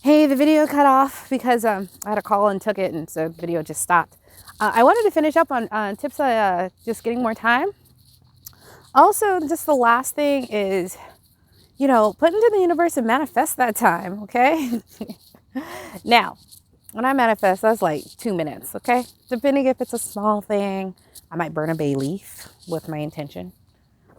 Hey, the video cut off because I had a call and took it, and so the video just stopped. I wanted to finish up on tips on just getting more time. Also, just the last thing is, put into the universe and manifest that time, okay? Now, when I manifest, that's like 2 minutes, okay? Depending if it's a small thing, I might burn a bay leaf with my intention.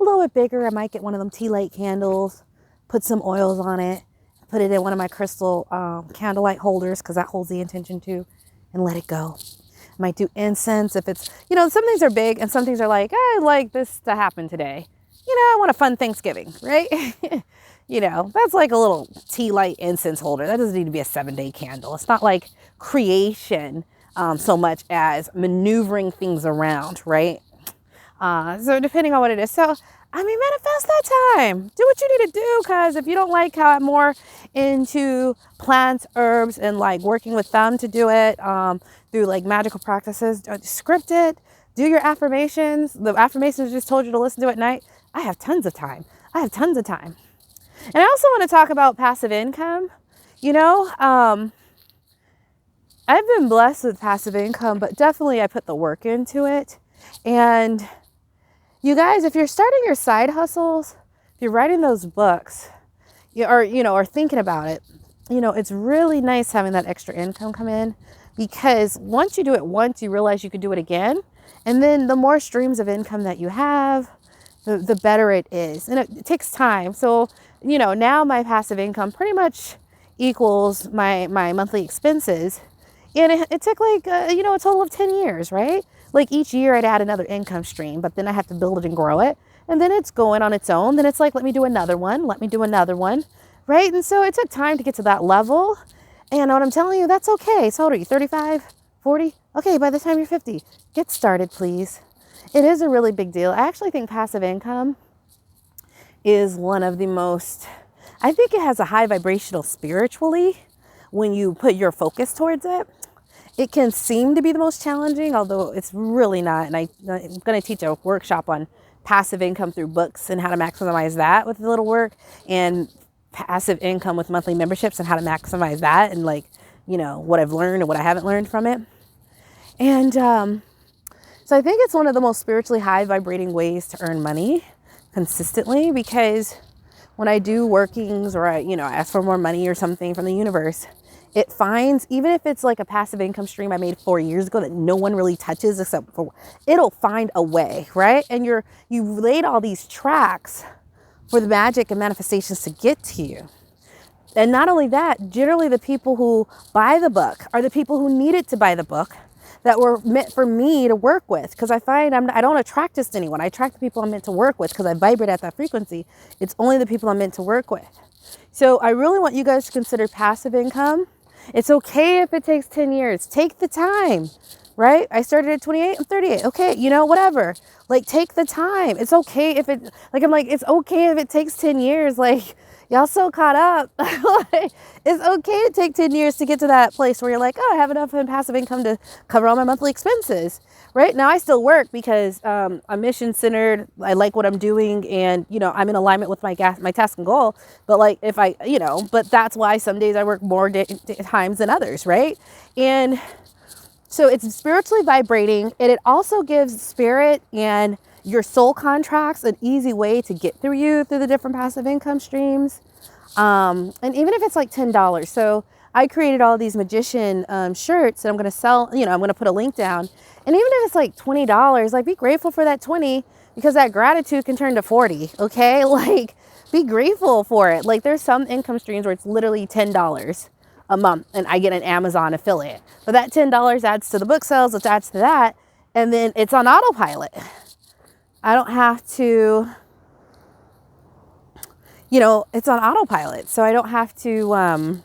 A little bit bigger, I might get one of them tea light candles, put some oils on it, put it in one of my crystal candlelight holders because that holds the intention too, and let it go. I might do incense if it's, some things are big and some things are like, I like this to happen today. I want a fun Thanksgiving, right? That's like a little tea light incense holder. That doesn't need to be a 7-day candle. It's not like creation so much as maneuvering things around, right? So depending on what it is. So, manifest that time. Do what you need to do, because if you don't like how I'm more into plants, herbs, and like working with them to do it through like magical practices, script it, do your affirmations. The affirmations I just told you to listen to at night. I have tons of time. And I also want to talk about passive income. I've been blessed with passive income, but definitely I put the work into it. And you guys, if you're starting your side hustles, if you're writing those books, or thinking about it, it's really nice having that extra income come in, because once you do it once, you realize you could do it again. And then the more streams of income that you have, the better it is. And it takes time. So, now my passive income pretty much equals my monthly expenses. And it took like, a total of 10 years, right? Like each year I'd add another income stream, but then I have to build it and grow it. And then it's going on its own. Then it's like, let me do another one, right? And so it took time to get to that level. And what I'm telling you, that's okay. So how old are you, 35, 40? Okay, by the time you're 50, get started, please. It is a really big deal. I actually think passive income is one of the most, I think it has a high vibrational spiritually when you put your focus towards it. It can seem to be the most challenging, although it's really not. And I'm going to teach a workshop on passive income through books and how to maximize that with a little work, and passive income with monthly memberships and how to maximize that, and what I've learned and what I haven't learned from it. And so I think it's one of the most spiritually high vibrating ways to earn money consistently, because when I do workings or I ask for more money or something from the universe, it finds, even if it's like a passive income stream I made 4 years ago that no one really touches except for, it'll find a way, right? And you've laid all these tracks for the magic and manifestations to get to you. And not only that, generally the people who buy the book are the people who needed to buy the book, that were meant for me to work with. Because I find I don't attract just anyone. I attract the people I'm meant to work with, because I vibrate at that frequency. It's only the people I'm meant to work with. So I really want you guys to consider passive income. It's okay if it takes 10 years. Take the time, right? I started at 28, I'm 38. Okay, whatever. Like, take the time. It's okay if it's okay if it takes 10 years. Like, y'all so caught up. It's okay to take 10 years to get to that place where you're like, oh, I have enough in passive income to cover all my monthly expenses. Right now, I still work because I'm mission centered. I like what I'm doing, and I'm in alignment with my task and goal. But but that's why some days I work more times than others, right? And so it's spiritually vibrating, and it also gives spirit and your soul contracts an easy way to get through the different passive income streams. And even if it's like $10, so I created all these magician shirts that I'm going to sell. I'm going to put a link down. And even if it's like $20, like, be grateful for that 20, because that gratitude can turn to 40. Okay. Like, be grateful for it. Like, there's some income streams where it's literally $10 a month and I get an Amazon affiliate, but that $10 adds to the book sales. It adds to that. And then it's on autopilot. I don't have to, it's on autopilot. So I don't have to,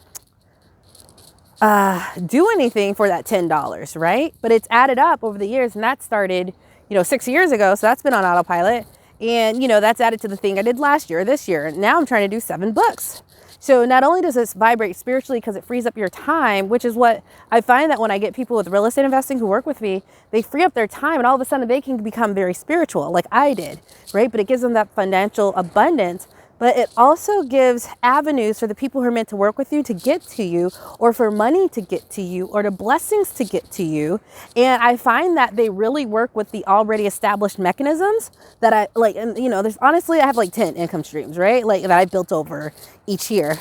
do anything for that $10, right? But it's added up over the years, and that started, 6 years ago. So that's been on autopilot, and that's added to the thing I did last year, this year. And now I'm trying to do 7 books. So not only does this vibrate spiritually because it frees up your time, which is what I find that when I get people with real estate investing who work with me, they free up their time and all of a sudden they can become very spiritual like I did, right? But it gives them that financial abundance. but it also gives avenues for the people who are meant to work with you to get to you, or for money to get to you, or the blessings to get to you. And I find that they really work with the already established mechanisms that I like. And there's honestly, I have like 10 income streams, right? Like that I built over each year.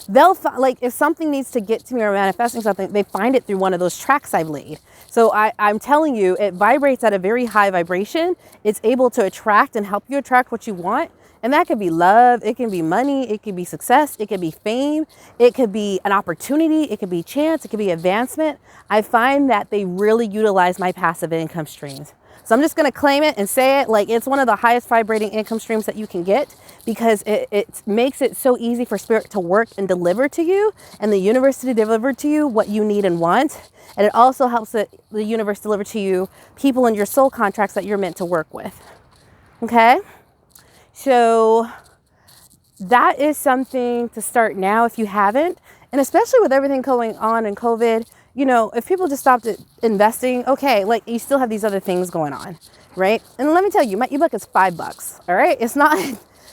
They'll like if something needs to get to me or manifesting something, they find it through one of those tracks I've laid. So I'm telling you, it vibrates at a very high vibration. It's able to attract and help you attract what you want. And that could be love, it can be money, it could be success, it could be fame, it could be an opportunity, it could be chance, it could be advancement. I find that they really utilize my passive income streams. So I'm just gonna claim it and say it, like it's one of the highest vibrating income streams that you can get, because it makes it so easy for spirit to work and deliver to you, and the universe to deliver to you what you need and want. And it also helps the universe deliver to you people in your soul contracts that you're meant to work with. Okay? So that is something to start now if you haven't. And especially with everything going on in COVID, if people just stopped investing, okay, like you still have these other things going on, right? And let me tell you, my ebook is $5, all right? It's not,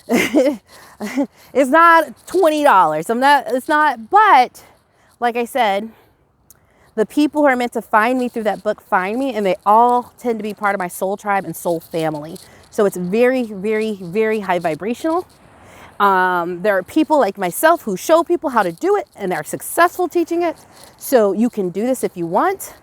it's not $20. But like I said, the people who are meant to find me through that book find me, and they all tend to be part of my soul tribe and soul family. So it's very, very, very high vibrational. There are people like myself who show people how to do it, and they're successful teaching it. So you can do this if you want.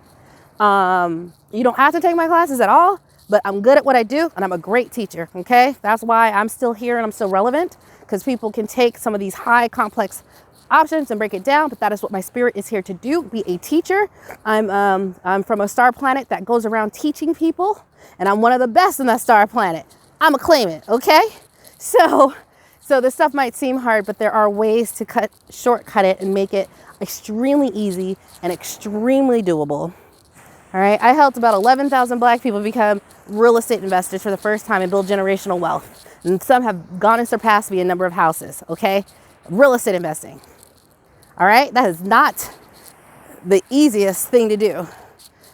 You don't have to take my classes at all, but I'm good at what I do, and I'm a great teacher, okay? That's why I'm still here and I'm still relevant, because people can take some of these high complex options and break it down, but that is what my spirit is here to do, be a teacher. I'm from a star planet that goes around teaching people, and I'm one of the best in that star planet. I'm a claim it, okay? So this stuff might seem hard, but there are ways to shortcut it and make it extremely easy and extremely doable. All right, I helped about 11,000 Black people become real estate investors for the first time and build generational wealth. And some have gone and surpassed me in number of houses, okay? Real estate investing. All right, that is not the easiest thing to do,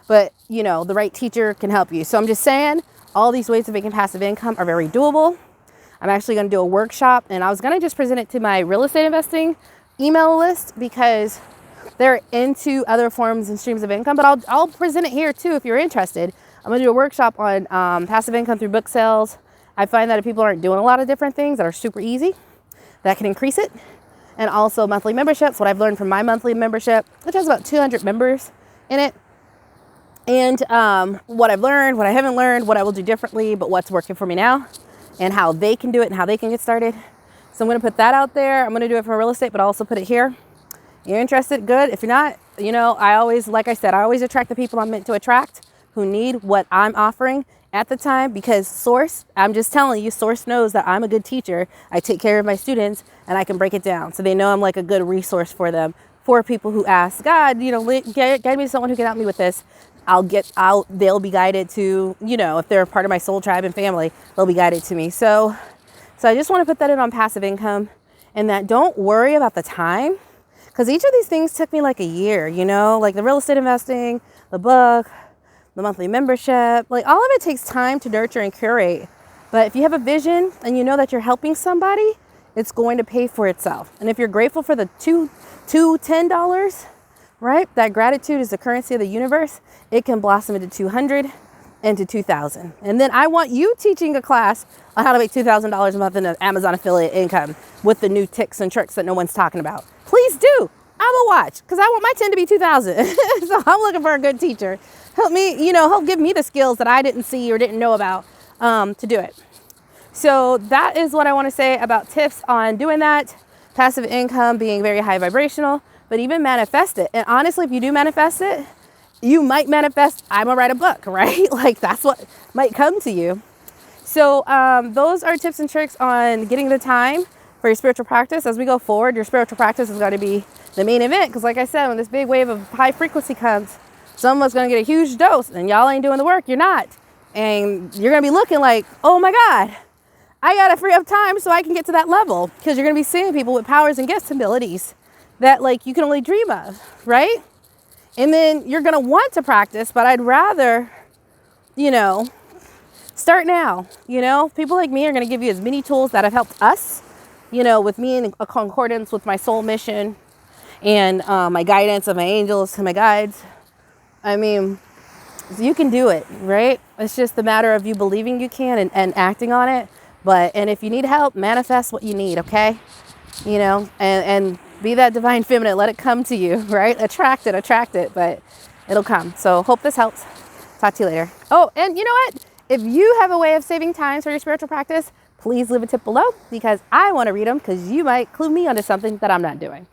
but the right teacher can help you. So I'm just saying, all these ways of making passive income are very doable. I'm actually going to do a workshop, and I was going to just present it to my real estate investing email list because they're into other forms and streams of income, but I'll present it here too if you're interested. I'm going to do a workshop on passive income through book sales. I find that if people aren't doing a lot of different things that are super easy, that can increase it. And also monthly memberships, what I've learned from my monthly membership, which has about 200 members in it. And what I've learned, what I haven't learned, what I will do differently, but what's working for me now, and how they can do it and how they can get started. So I'm going to put that out there. I'm going to do it for real estate, but also put it here. You're interested? Good. If you're not, I always, like I said, I always attract the people I'm meant to attract who need what I'm offering at the time, because Source, I'm just telling you, Source knows that I'm a good teacher. I take care of my students and I can break it down. So they know I'm like a good resource for them, for people who ask, God, guide me to someone who can help me with this. They'll be guided to, if they're part of my soul tribe and family, they'll be guided to me. So I just want to put that in on passive income, and that don't worry about the time, because each of these things took me like a year, like the real estate investing, the book, the monthly membership, like all of it takes time to nurture and curate. But if you have a vision and you know that you're helping somebody, it's going to pay for itself. And if you're grateful for the two $10, right? That gratitude is the currency of the universe. It can blossom into 200, into 2,000. And then I want you teaching a class on how to make $2,000 a month in an Amazon affiliate income with the new tips and tricks that no one's talking about. Please do. I'm a watch, because I want my 10 to be 2,000. So I'm looking for a good teacher. Help me, help give me the skills that I didn't see or didn't know about to do it. So that is what I want to say about tips on doing that. Passive income being very high vibrational, but even manifest it. And honestly, if you do manifest it, you might manifest, I'm gonna write a book, right? Like that's what might come to you. So those are tips and tricks on getting the time for your spiritual practice. As we go forward, your spiritual practice is going to be the main event. Because like I said, when this big wave of high frequency comes, someone's going to get a huge dose and y'all ain't doing the work. You're not. And you're going to be looking like, oh my God, I got to free up time so I can get to that level. Because you're going to be seeing people with powers and gifts and abilities that like you can only dream of, right? And then you're going to want to practice, but I'd rather, start now. People like me are going to give you as many tools that have helped us you know, with me in a concordance with my soul mission and my guidance of my angels and my guides, I mean, you can do it, right? It's just a matter of you believing you can and acting on it. And if you need help, manifest what you need, okay? You know, and be that divine feminine. Let it come to you, right? Attract it, but it'll come. So hope this helps. Talk to you later. Oh, and you know what? If you have a way of saving time for your spiritual practice, please leave a tip below because I want to read them because you might clue me onto something that I'm not doing.